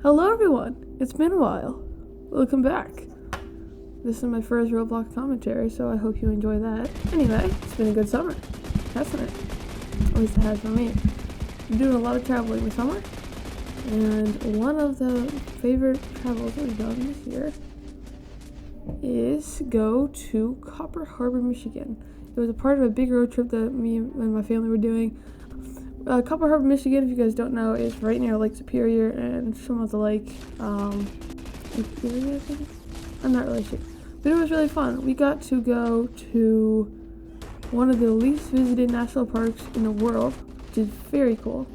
Hello everyone! It's been a while. Welcome back. This is my first Roblox commentary, so I hope you enjoy that. Anyway, it's been a good summer, hasn't it? At least it has for me. I'm doing a lot of traveling this summer, and one of the favorite travels that we've done this year is go to Harbour, Michigan. It was a part of a big road trip that me and my family were doing. Harbour, Michigan, if you guys don't know, is right near Lake Superior and some of the lake, Lake Erie, I think? I'm not really sure. But it was really fun. We got to go to one of the least visited national parks in the world, which is very cool.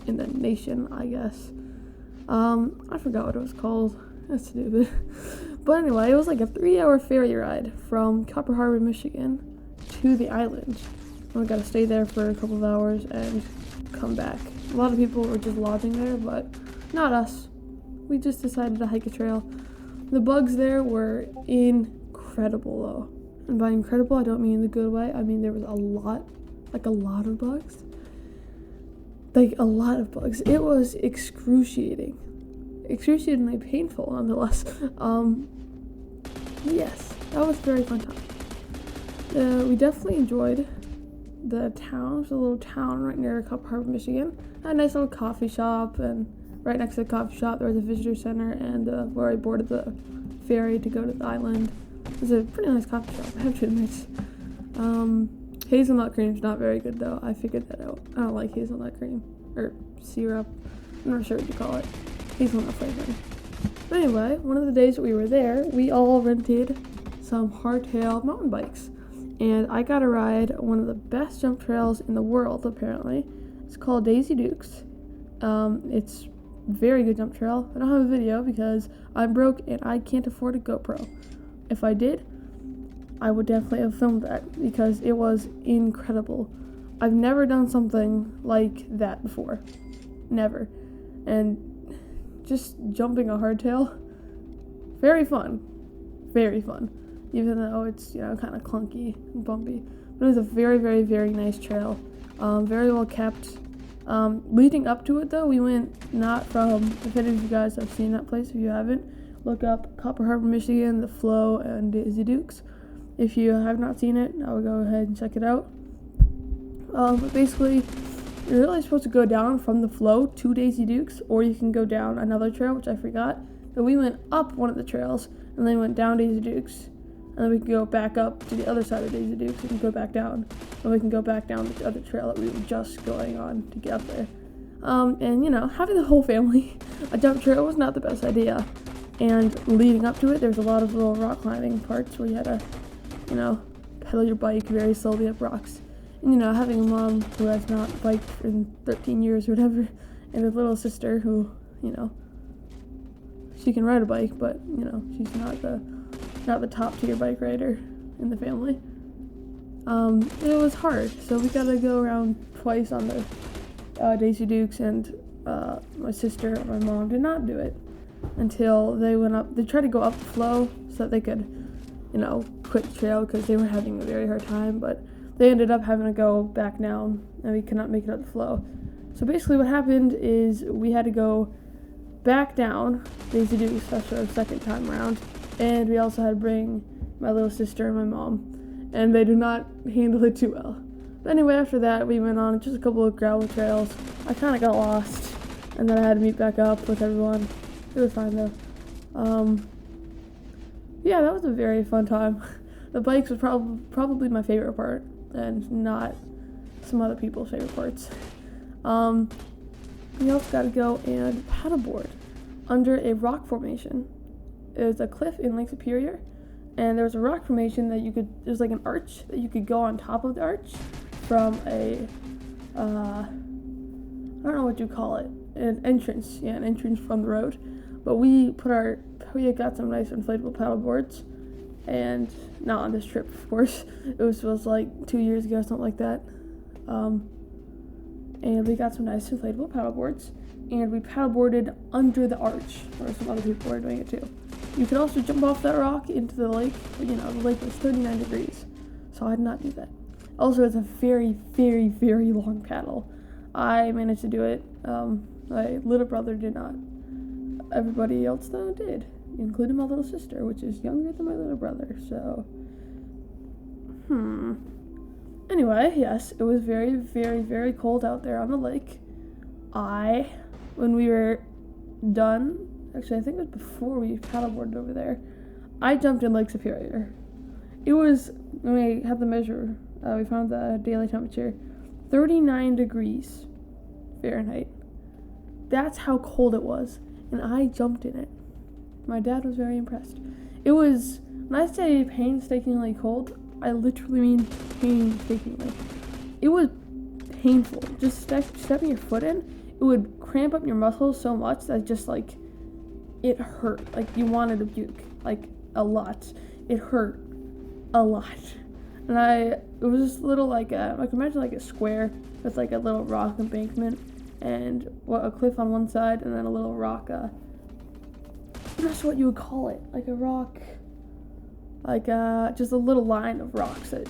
In the nation, I guess. I forgot what it was called. That's stupid. But anyway, it was like a 3-hour ferry ride from Harbour, Michigan to the island. We got to stay there for a couple of hours and come back. A lot of people were just lodging there, but not us. We just decided to hike a trail. The bugs there were incredible, though. And by incredible, I don't mean in the good way. I mean there was a lot of bugs. A lot of bugs. It was excruciatingly painful, nonetheless. Yes, that was a very fun time. We definitely enjoyed the town. It's a little town right near Harbour, Michigan. Had a nice little coffee shop, and right next to the coffee shop there was a visitor center, and where I boarded the ferry to go to the island. It was a pretty nice coffee shop, I have to admit. Hazelnut cream's not very good though. I figured that out. I don't like hazelnut cream or syrup. I'm not sure what you call it. Hazelnut flavoring. But anyway, one of the days that we were there, we all rented some hardtail mountain bikes. And I got to ride one of the best jump trails in the world, apparently. It's called Daisy Dukes. It's a very good jump trail. I don't have a video because I'm broke and I can't afford a GoPro. If I did, I would definitely have filmed that because it was incredible. I've never done something like that before. Never. And just jumping a hardtail, very fun. Very fun. Even though it's, kind of clunky and bumpy. But it was a very, very, very nice trail. Very well kept. Leading up to it, though, we went not from, if any of you guys have seen that place, if you haven't, look up Harbour, Michigan, The Flow, and Daisy Dukes. If you have not seen it, I will go ahead and check it out. But basically, you're really supposed to go down from The Flow to Daisy Dukes, or you can go down another trail, which I forgot. But we went up one of the trails, and then went down Daisy Dukes. And then we can go back up to the other side of Daisy Dukes and go back down. And we can go back down the other trail that we were just going on to get up there. And having the whole family a jump trail was not the best idea. And leading up to it, there was a lot of little rock climbing parts where you had to, pedal your bike very slowly up rocks. And, having a mom who has not biked in 13 years or whatever, and a little sister who, she can ride a bike, but, she's not the top tier bike rider in the family. It was hard, so we gotta go around twice on the Daisy Dukes, and my sister and my mom did not do it until they went up. They tried to go up the flow so that they could, quit the trail because they were having a very hard time, but they ended up having to go back down, and we could not make it up the flow. So basically what happened is we had to go back down Daisy Dukes. That's our second time around. And we also had to bring my little sister and my mom. And they did not handle it too well. But anyway, after that, we went on just a couple of gravel trails. I kind of got lost. And then I had to meet back up with everyone. It was fine, though. Yeah, that was a very fun time. The bikes was probably my favorite part. And not some other people's favorite parts. We also got to go and paddleboard under a rock formation. It was a cliff in Lake Superior, and there was a rock formation that there's like an arch that you could go on top of the arch from I don't know what you call it, an entrance from the road. But we got some nice inflatable paddle boards, and not on this trip, of course. It was like 2 years ago, something like that. And we got some nice inflatable paddle boards, and we paddleboarded under the arch, where some other people were doing it too. You could also jump off that rock into the lake, but the lake was 39 degrees, so I did not do that. Also, it's a very, very, very long paddle. I managed to do it. My little brother did not. everybody else though did, including my little sister, which is younger than my little brother. So, Anyway, yes, it was very, very, very cold out there on the lake. When we were done, actually I think it was before we paddleboarded over there, I jumped in Lake Superior. It was, when we had the measure, we found the daily temperature, 39 degrees Fahrenheit. That's how cold it was, and I jumped in it. My dad was very impressed. It was, when I say painstakingly cold, I literally mean painstakingly. It was painful. Just stepping your foot in, it would cramp up your muscles so much that just like, it hurt. Like you wanted to puke, like a lot. It hurt a lot. And it was just little like imagine like a square with like a little rock embankment and a cliff on one side and then a little rock, that's what you would call it, like a rock, like just a little line of rocks that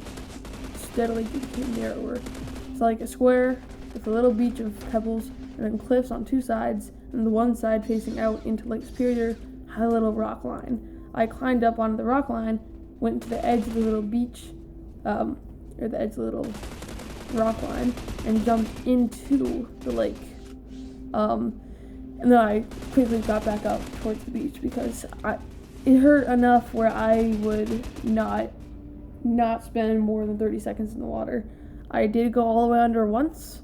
steadily became narrower. It's like a square with a little beach of pebbles and then cliffs on two sides, and the one side facing out into Lake Superior had a little rock line. I climbed up onto the rock line, went to the edge of the little beach, or the edge of the little rock line, and jumped into the lake. And then I quickly got back up towards the beach because it hurt enough where I would not spend more than 30 seconds in the water. I did go all the way under once.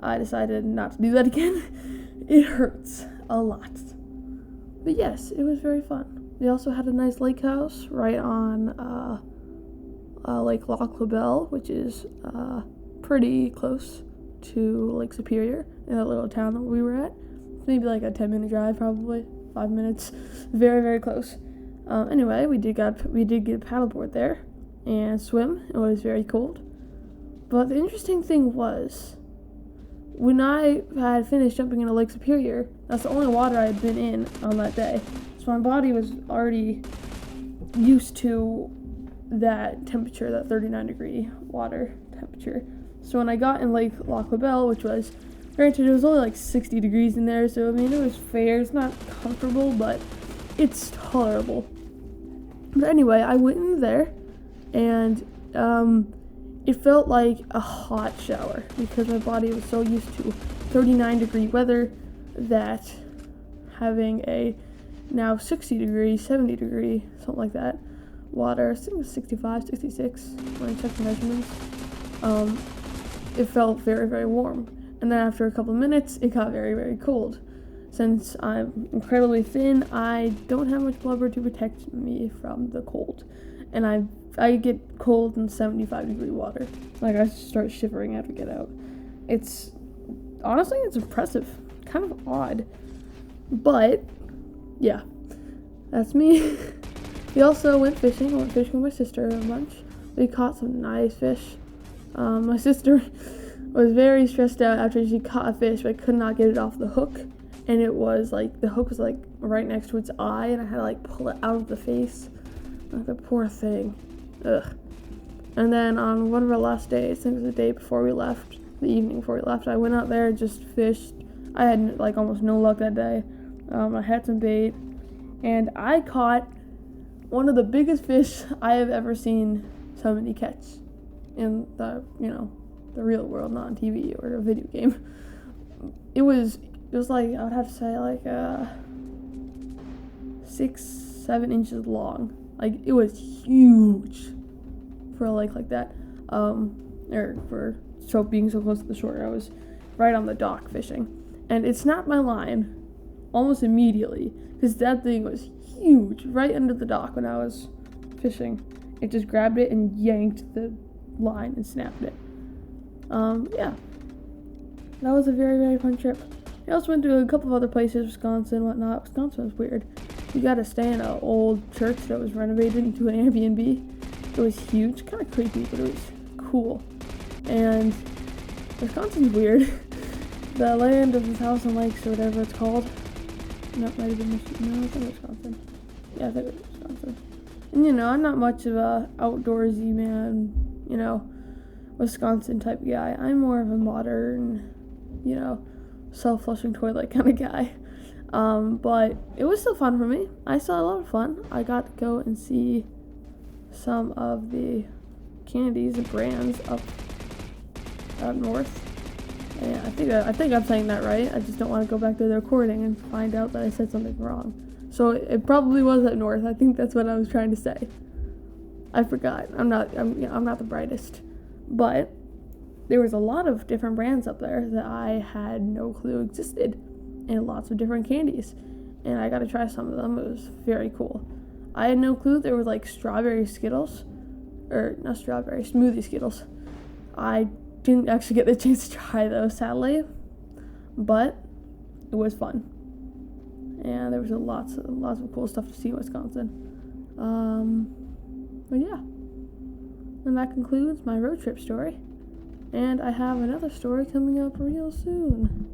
I decided not to do that again. It hurts a lot. But yes, it was very fun. We also had a nice lake house right on Lake Loch LaBelle, which is pretty close to Lake Superior in the little town that we were at. Maybe like a 10-minute drive, probably 5 minutes. Very, very close. Anyway, we did get a paddleboard there and swim. It was very cold. But the interesting thing was, when I had finished jumping into Lake Superior, that's the only water I had been in on that day. So my body was already used to that temperature, that 39-degree water temperature. So when I got in Lake Loch LaBelle, which was, granted, it was only like 60 degrees in there, so I mean, it was fair. It's not comfortable, but it's tolerable. But anyway, I went in there, and it felt like a hot shower because my body was so used to 39-degree weather that having a now 60-degree, 70-degree, something like that, water, I think it was 65, 66 when I checked the measurements, it felt very, very warm. And then after a couple of minutes, it got very, very cold. Since I'm incredibly thin, I don't have much blubber to protect me from the cold. And I get cold in 75-degree water. Like, I start shivering after I get out. Honestly, it's impressive. Kind of odd. But, yeah. That's me. We also went fishing. I went fishing with my sister a bunch. We caught some nice fish. My sister was very stressed out after she caught a fish, but could not get it off the hook. And it was like, the hook was like right next to its eye, and I had to like pull it out of the face. Like, the poor thing. Ugh. And then on one of our last days, I think it was the day before we left, the evening before we left, I went out there and just fished. I had like almost no luck that day. I had some bait, and I caught one of the biggest fish I have ever seen somebody catch in the real world, not on TV or a video game. It was like, I would have to say like 6-7 inches long. Like, it was huge for a lake like that. Or for being so close to the shore. I was right on the dock fishing, and it snapped my line almost immediately because that thing was huge right under the dock when I was fishing. It just grabbed it and yanked the line and snapped it. Yeah, that was a very, very fun trip. We also went to a couple of other places, Wisconsin, whatnot. Wisconsin was weird. We got to stay in an old church that was renovated into an Airbnb. It was huge, kind of creepy, but it was cool. And Wisconsin's weird. The land of the thousand lakes, or whatever it's called. No, it might have been Michigan. No, I think it was Wisconsin. Yeah, I think it was Wisconsin. And I'm not much of a outdoorsy man, Wisconsin type guy. I'm more of a modern, self-flushing toilet kind of guy. But it was still fun for me. I still had a lot of fun. I got to go and see some of the candies and brands up north. And I think I'm saying that right. I just don't want to go back to the recording and find out that I said something wrong. So it probably was up north. I think that's what I was trying to say. I forgot. I'm not the brightest. But there was a lot of different brands up there that I had no clue existed, and lots of different candies. And I got to try some of them. It was very cool. I had no clue there were like strawberry Skittles, or not strawberry, smoothie Skittles. I didn't actually get the chance to try those, sadly, but it was fun. And there was lots of cool stuff to see in Wisconsin. But yeah. And that concludes my road trip story. And I have another story coming up real soon.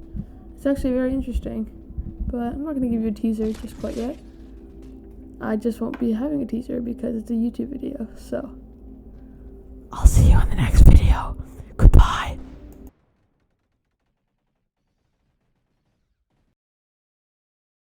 It's actually very interesting, but I'm not going to give you a teaser just quite yet. I just won't be having a teaser because it's a YouTube video, so I'll see you on the next video.